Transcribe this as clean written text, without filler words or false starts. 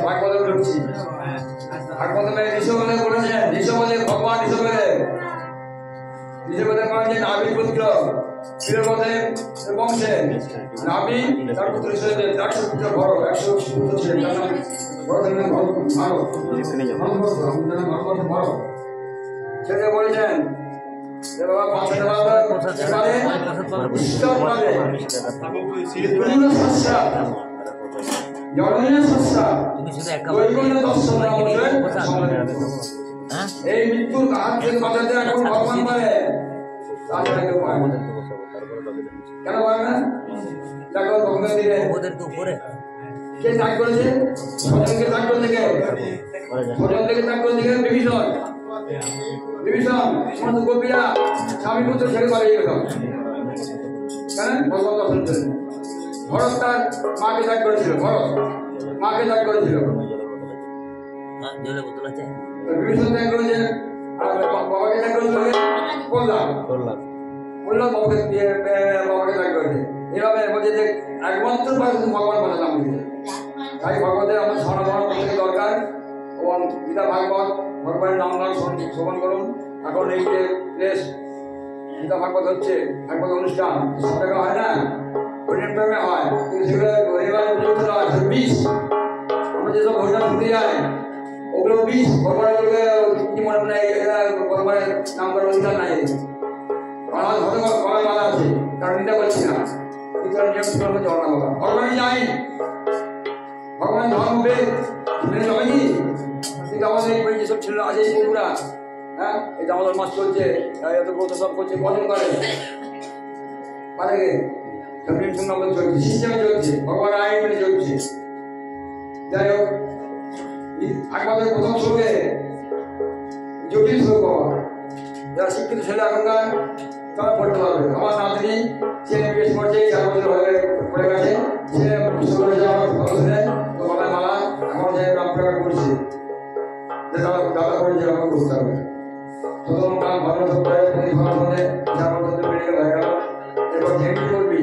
ভাগবত ঢুকছি। ভাগবতে ঋষি বলে বলেছেন, ঋষি বলে ভগবান ঋষি বলে বলেছেন নাভি পুত্র শিরবতে বংশে নাভি তার পুত্র হিসেবে 100 পুত্র বড় 100 পুত্র ছিলেন। বড় ধরনের ভারত সেটা বলেছেন বাবা পাঁচটা বাবা ঈশ্বর পাবে এই মৃত্যুর হাত থেকে বাঁচাতে এখন ভগবান পারে কেন পারে না? দেখো ভগবান দিলে কে ত্যাগ করেছে? স্বজনকে ত্যাগ করে থেকে স্বজন থেকে ত্যাগ করে থেকে বিভীষণ সমস্ত গোপীরা স্বামী পুত্র ছেড়ে পালিয়ে গেল কেন? ভগবান দর্শন জন্য। ভরত তার মাকে ত্যাগ করেছিল, মাকে ত্যাগ করেছিল, বিভীষণ ত্যাগ করেছে, আর বাবাকে ত্যাগ করেছিল বললাম বাবাকে ত্যাগ করেছে। এভাবে বলছে যে একমাত্র ভগবান বানালাম। তাই ভগবতের আমার স্মরণ প্রত্যেকে দরকার এবং গীতা ভাগবত ভগবানের নাম শ্রবণ করুন। এখন এই যে প্রেস গীতা ভাগবত হচ্ছে, ভাগবত অনুষ্ঠান সব জায়গায় হয় না, হরিনামে হয়, কিন্তু সেগুলো বিষ। আমরা যেসব হরিনাম শুনতে যাই ওগুলো বিষ। ভগবানের কি মনে হয় ভগবানের নাম করার অধিকার নাই। মালা আছে তার নিন্দা করছি না, কিন্তু নিয়ম হচ্ছে ভগবানই নাই। ভগবান ধর্মবেদ মেনে যাবে কি? কিন্তু আমাদের এই যেসব ছিল আছে এই বন্ধুরা, হ্যাঁ এই দামোদর মাস চলছে, এত ব্রত সব করছে, কজন করে পারে নিয়ম শূন্য আমাদের চলছে, সিস্টেমে চলছে, ভগবান আইন মেনে চলছে। যাই হোক, একমাত্র প্রথম শ্লোকে জটিল শ্লোক বাবা, যারা শিক্ষিত ছেলে এখনকার তারা পড়তে পারবে। আমার নাতনি সে বেশ পড়ছে, 4 বছর হয়ে গেছে, সে বাবা মালা এখন যে রাম প্রকাশ করছে দাদা করে যে আমাকে বুঝতে হবে। প্রথম কাল ভালো বেড়ে গেল, এরপর করবি